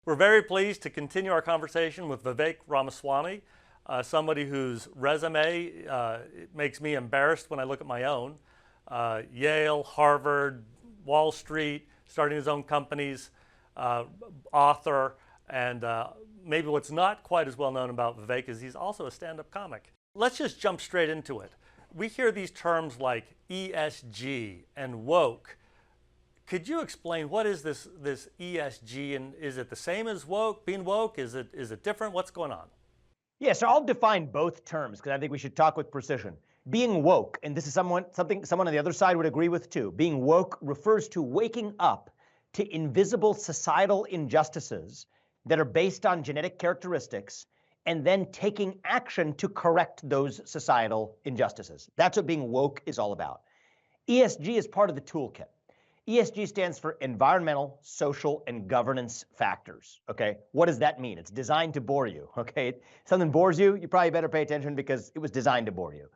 We're very pleased to continue our conversation with Vivek Ramaswamy, somebody whose resume makes me embarrassed when I look at my own. Yale, Harvard, Wall Street, starting his own companies, author, and maybe what's not quite as well known about Vivek is he's also a stand-up comic. Let's just jump straight into it. We hear these terms like ESG and woke. Could you explain what is this ESG, and is it the same as woke, being woke? Is it different? What's going on? Yeah, so I'll define both terms because I think we should talk with precision. Being woke, and this is something someone on the other side would agree with too. Being woke refers to waking up to invisible societal injustices that are based on genetic characteristics and then taking action to correct those societal injustices. That's what being woke is all about. ESG is part of the toolkit. ESG stands for environmental, social, and governance factors, okay? What does that mean? It's designed to bore you, okay? If something bores you, you probably better pay attention because it was designed to bore you.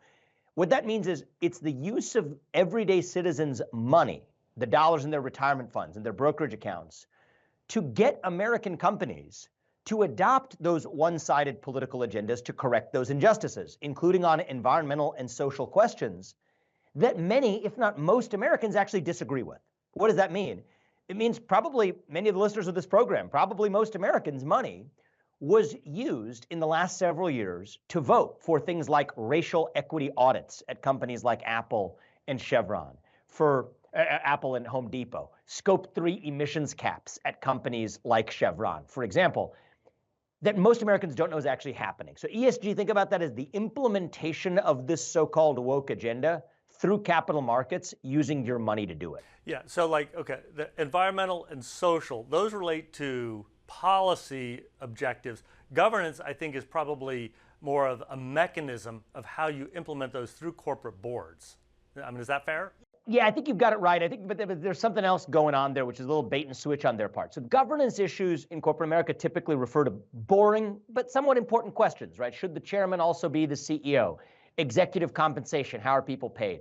What that means is it's the use of everyday citizens' money, the dollars in their retirement funds and their brokerage accounts, to get American companies to adopt those one-sided political agendas to correct those injustices, including on environmental and social questions that many, if not most Americans actually disagree with. What does that mean? It means probably many of the listeners of this program, probably most Americans' money was used in the last several years to vote for things like racial equity audits at companies like Apple and Chevron, for Apple and Home Depot, Scope 3 emissions caps at companies like Chevron, for example, that most Americans don't know is actually happening. So ESG, think about that as the implementation of this so-called woke agenda through capital markets using your money to do it. Yeah, so like, okay, the environmental and social, those relate to policy objectives. Governance, I think, is probably more of a mechanism of how you implement those through corporate boards. I mean, is that fair? Yeah, I think you've got it right. I think, but there's something else going on there, which is a little bait and switch on their part. So governance issues in corporate America typically refer to boring but somewhat important questions, right? Should the chairman also be the CEO? Executive compensation, how are people paid?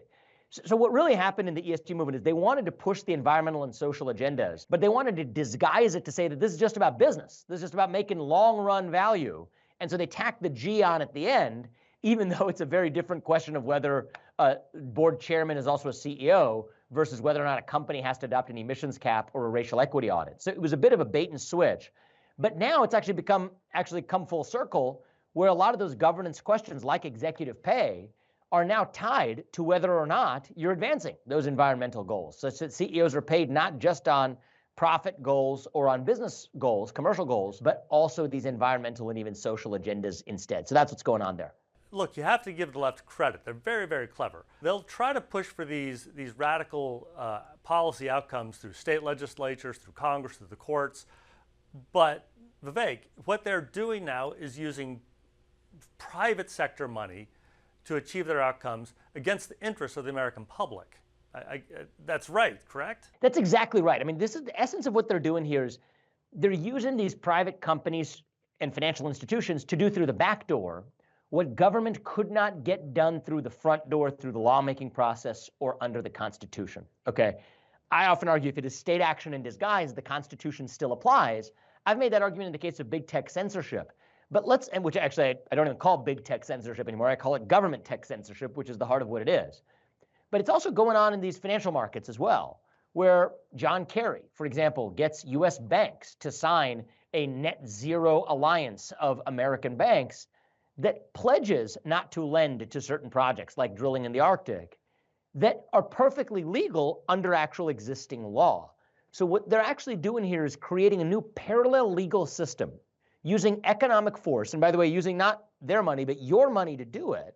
So what really happened in the ESG movement is they wanted to push the environmental and social agendas, but they wanted to disguise it to say that this is just about business. This is just about making long-run value. And so they tacked the G on at the end, even though it's a very different question of whether a board chairman is also a CEO versus whether or not a company has to adopt an emissions cap or a racial equity audit. So it was a bit of a bait and switch. But now it's actually come full circle where a lot of those governance questions like executive pay are now tied to whether or not you're advancing those environmental goals. So CEOs are paid not just on profit goals or on business goals, commercial goals, but also these environmental and even social agendas instead. So that's what's going on there. Look, you have to give the left credit. They're very, very clever. They'll try to push for these radical policy outcomes through state legislatures, through Congress, through the courts. But Vivek, what they're doing now is using private sector money to achieve their outcomes against the interests of the American public. That's right, correct? That's exactly right. I mean, this is the essence of what they're doing here is they're using these private companies and financial institutions to do through the back door what government could not get done through the front door, through the lawmaking process, or under the Constitution, okay? I often argue if it is state action in disguise, the Constitution still applies. I've made that argument in the case of big tech censorship. But which actually I don't even call big tech censorship anymore. I call it government tech censorship, which is the heart of what it is. But it's also going on in these financial markets as well, where John Kerry, for example, gets U.S. banks to sign a net zero alliance of American banks that pledges not to lend to certain projects like drilling in the Arctic that are perfectly legal under actual existing law. So what they're actually doing here is creating a new parallel legal system using economic force, and by the way, using not their money, but your money to do it,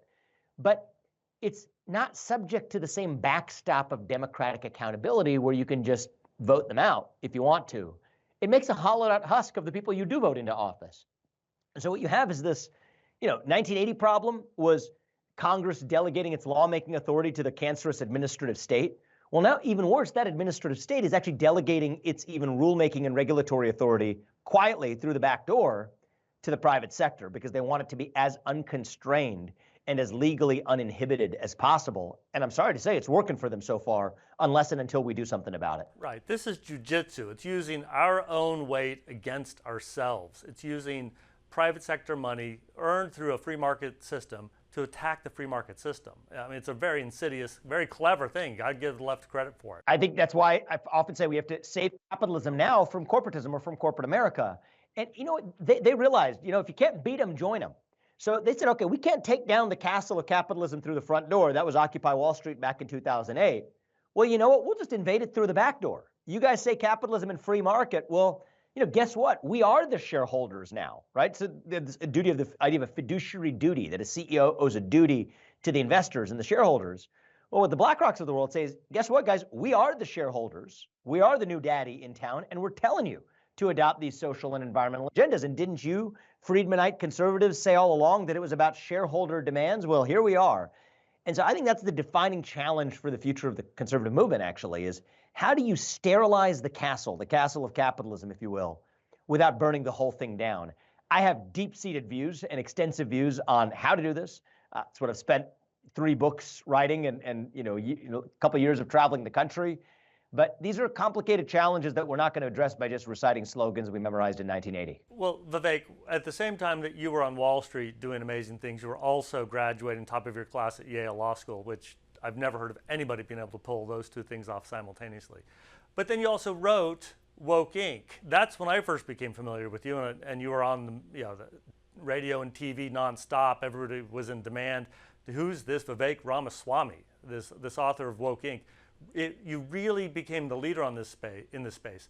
but it's not subject to the same backstop of democratic accountability where you can just vote them out if you want to. It makes a hollowed out husk of the people you do vote into office. And so what you have is this, 1980 problem was Congress delegating its lawmaking authority to the cancerous administrative state. Well, now even worse, that administrative state is actually delegating its even rulemaking and regulatory authority quietly through the back door to the private sector because they want it to be as unconstrained and as legally uninhibited as possible. And I'm sorry to say it's working for them so far, unless and until we do something about it. Right. This is jujitsu. It's using our own weight against ourselves. It's using private sector money earned through a free market system to attack the free market system. I mean, it's a very insidious, very clever thing. I'd give the left credit for it. I think that's why I often say we have to save capitalism now from corporatism or from corporate America. And they realized, if you can't beat them, join them. So they said, okay, we can't take down the castle of capitalism through the front door. That was Occupy Wall Street back in 2008. Well, you know what? We'll just invade it through the back door. You guys say capitalism and free market. Well, guess what? We are the shareholders now, right? So there's a duty of the idea of a fiduciary duty, that a CEO owes a duty to the investors and the shareholders. Well, what the BlackRocks of the world say is, guess what, guys? We are the shareholders. We are the new daddy in town, and we're telling you to adopt these social and environmental agendas. And didn't you, Friedmanite conservatives, say all along that it was about shareholder demands? Well, here we are. And so I think that's the defining challenge for the future of the conservative movement, actually, is how do you sterilize the castle of capitalism, if you will, without burning the whole thing down? I have deep-seated views and extensive views on how to do this. It's what I've spent 3 books writing and a couple of years of traveling the country. But these are complicated challenges that we're not going to address by just reciting slogans we memorized in 1980. Well, Vivek, at the same time that you were on Wall Street doing amazing things, you were also graduating top of your class at Yale Law School, which I've never heard of anybody being able to pull those 2 things off simultaneously. But then you also wrote Woke Inc. That's when I first became familiar with you, and you were on the radio and TV nonstop. Everybody was in demand. Who's this Vivek Ramaswamy, this author of Woke Inc.? You really became the leader on this in this space.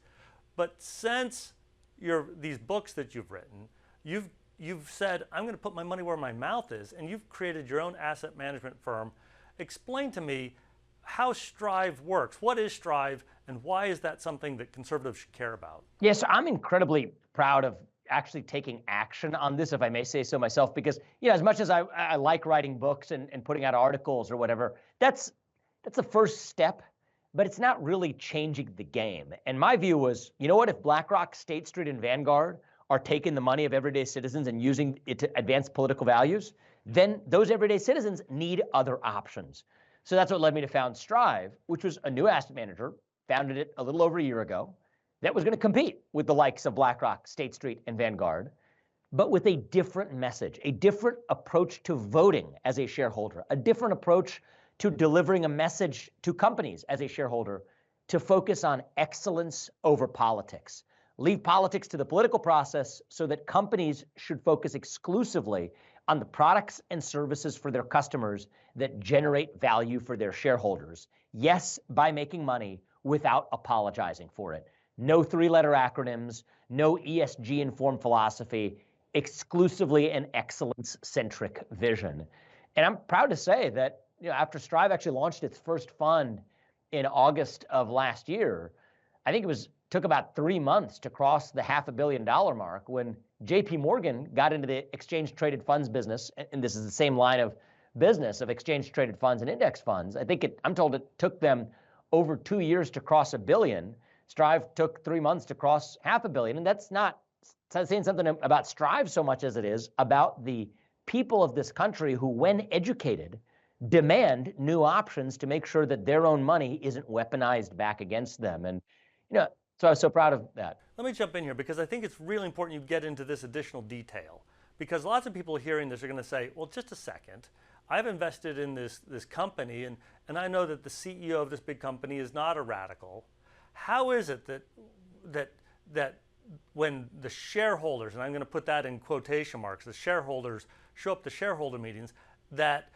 But since these books that you've written, you've said, I'm going to put my money where my mouth is, and you've created your own asset management firm. Explain to me how Strive works. What is Strive, and why is that something that conservatives should care about? Yes, I'm incredibly proud of actually taking action on this, if I may say so myself, because as much as I like writing books and putting out articles or whatever, that's the first step, but it's not really changing the game. And my view was, what if BlackRock, State Street, and Vanguard are taking the money of everyday citizens and using it to advance political values? Then those everyday citizens need other options. So that's what led me to found Strive, which was a new asset manager, founded it a little over a year ago, that was going to compete with the likes of BlackRock, State Street, and Vanguard, but with a different message, a different approach to voting as a shareholder, a different approach to delivering a message to companies as a shareholder, to focus on excellence over politics. Leave politics to the political process so that companies should focus exclusively on the products and services for their customers that generate value for their shareholders. Yes, by making money without apologizing for it. No 3-letter acronyms, no ESG-informed philosophy, exclusively an excellence-centric vision. And I'm proud to say that after Strive actually launched its first fund in August of last year, I think took about 3 months to cross the $500 million mark when JP Morgan got into the exchange-traded funds business, and this is the same line of business of exchange-traded funds and index funds. I'm told it took them over 2 years to cross $1 billion. Strive took 3 months to cross $500 million, and that's not saying something about Strive so much as it is about the people of this country who, when educated, demand new options to make sure that their own money isn't weaponized back against them. And, so I was so proud of that. Let me jump in here because I think it's really important you get into this additional detail, because lots of people hearing this are going to say, well, just a second, I've invested in this company and I know that the CEO of this big company is not a radical. How is it that when the shareholders, and I'm going to put that in quotation marks, the shareholders show up to shareholder meetings, that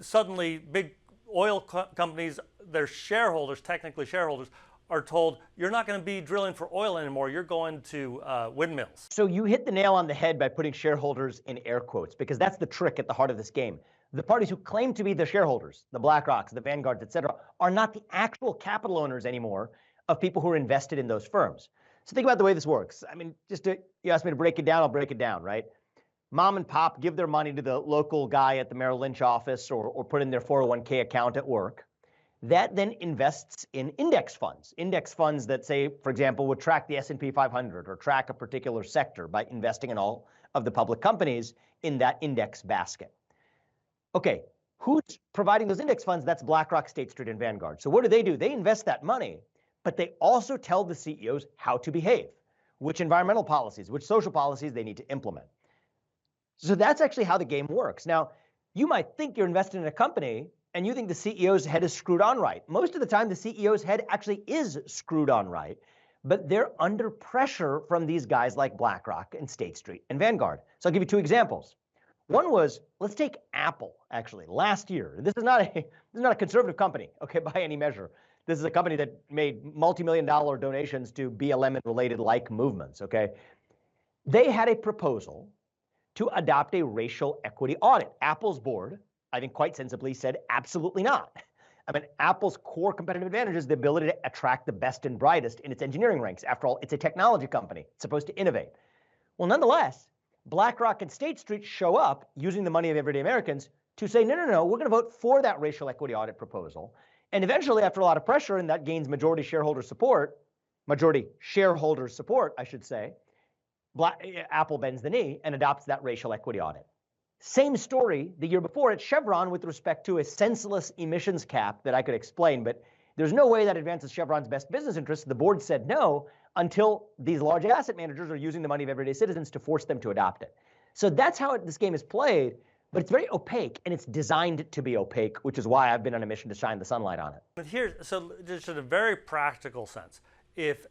suddenly big oil companies, their shareholders, technically shareholders, are told, you're not going to be drilling for oil anymore, you're going to windmills. So you hit the nail on the head by putting shareholders in air quotes, because that's the trick at the heart of this game. The parties who claim to be the shareholders, the BlackRocks, the Vanguards, et cetera, are not the actual capital owners anymore of people who are invested in those firms. So think about the way this works. I mean, you asked me to break it down, I'll break it down, right? Mom and pop give their money to the local guy at the Merrill Lynch office or put in their 401k account at work. That then invests in index funds that say, for example, would track the S&P 500 or track a particular sector by investing in all of the public companies in that index basket. Okay, who's providing those index funds? That's BlackRock, State Street, and Vanguard. So what do? They invest that money, but they also tell the CEOs how to behave, which environmental policies, which social policies they need to implement. So that's actually how the game works. Now, you might think you're invested in a company and you think the CEO's head is screwed on right. Most of the time, the CEO's head actually is screwed on right, but they're under pressure from these guys like BlackRock and State Street and Vanguard. So I'll give you two examples. One was, let's take Apple, actually, last year. This is not a conservative company, okay, by any measure. This is a company that made multi-million-dollar donations to BLM and related like movements, okay? They had a proposal to adopt a racial equity audit. Apple's board, I think quite sensibly, said absolutely not. I mean, Apple's core competitive advantage is the ability to attract the best and brightest in its engineering ranks. After all, it's a technology company. It's supposed to innovate. Well, nonetheless, BlackRock and State Street show up using the money of everyday Americans to say, no, we're going to vote for that racial equity audit proposal. And eventually, after a lot of pressure, and that gains majority shareholder support, I should say, Apple bends the knee and adopts that racial equity audit. Same story the year before at Chevron with respect to a senseless emissions cap that I could explain, but there's no way that advances Chevron's best business interests. The board said no until these large asset managers are using the money of everyday citizens to force them to adopt it. So that's how this game is played, but it's very opaque, and it's designed to be opaque, which is why I've been on a mission to shine the sunlight on it. But so just in a very practical sense, if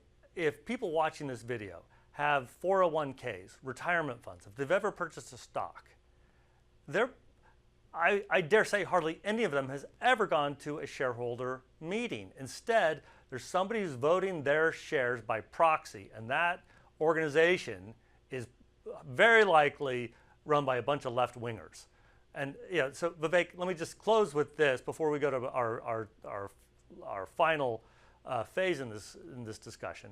people watching this video have 401ks, retirement funds, if they've ever purchased a stock, I dare say hardly any of them has ever gone to a shareholder meeting. Instead, there's somebody who's voting their shares by proxy, and that organization is very likely run by a bunch of left-wingers. And so Vivek, let me just close with this before we go to our final phase in this discussion.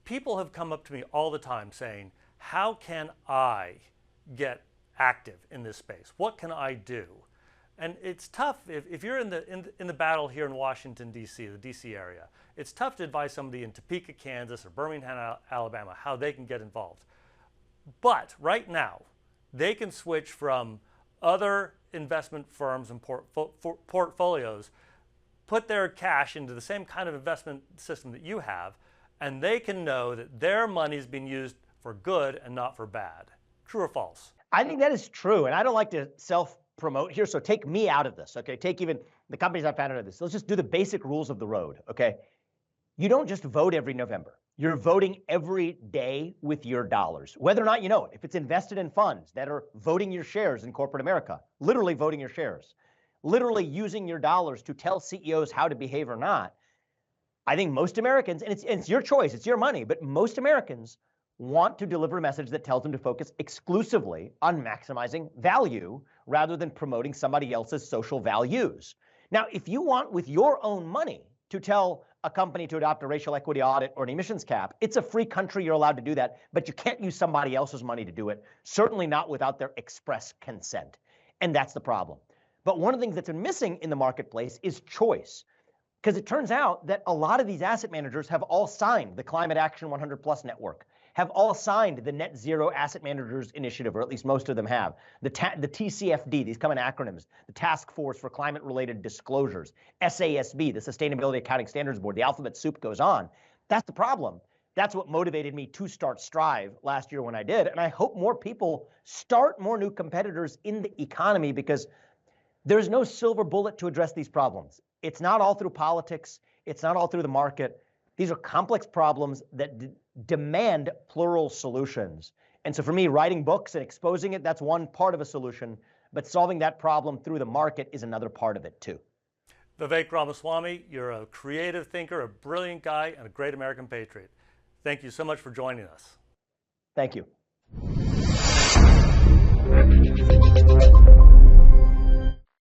People have come up to me all the time saying, how can I get active in this space? What can I do? And it's tough if you're in the battle here in Washington, D.C., the D.C. area. It's tough to advise somebody in Topeka, Kansas, or Birmingham, Alabama, how they can get involved. But right now, they can switch from other investment firms and portfolios, put their cash into the same kind of investment system that you have, and they can know that their money is being used for good and not for bad. True or false? I think that is true, and I don't like to self-promote here, so take me out of this, okay? Take even the companies I've found out of this. Let's just do the basic rules of the road, okay? You don't just vote every November. You're voting every day with your dollars, whether or not you know it. If it's invested in funds that are voting your shares in corporate America, literally voting your shares, literally using your dollars to tell CEOs how to behave or not, I think most Americans, and it's your choice, it's your money, but most Americans want to deliver a message that tells them to focus exclusively on maximizing value rather than promoting somebody else's social values. Now, if you want with your own money to tell a company to adopt a racial equity audit or an emissions cap, it's a free country, you're allowed to do that, but you can't use somebody else's money to do it, certainly not without their express consent. And that's the problem. But one of the things that's been missing in the marketplace is choice. Because it turns out that a lot of these asset managers have all signed the Climate Action 100 Plus Network, have all signed the Net Zero Asset Managers Initiative, or at least most of them have. The TCFD, these come in acronyms, the Task Force for Climate-Related Disclosures, SASB, the Sustainability Accounting Standards Board, the alphabet soup goes on. That's the problem. That's what motivated me to start Strive last year when I did, and I hope more people start more new competitors in the economy because there's no silver bullet to address these problems. It's not all through politics. It's not all through the market. These are complex problems that demand plural solutions. And so for me, writing books and exposing it, that's one part of a solution, but solving that problem through the market is another part of it too. Vivek Ramaswamy, you're a creative thinker, a brilliant guy, and a great American patriot. Thank you so much for joining us. Thank you.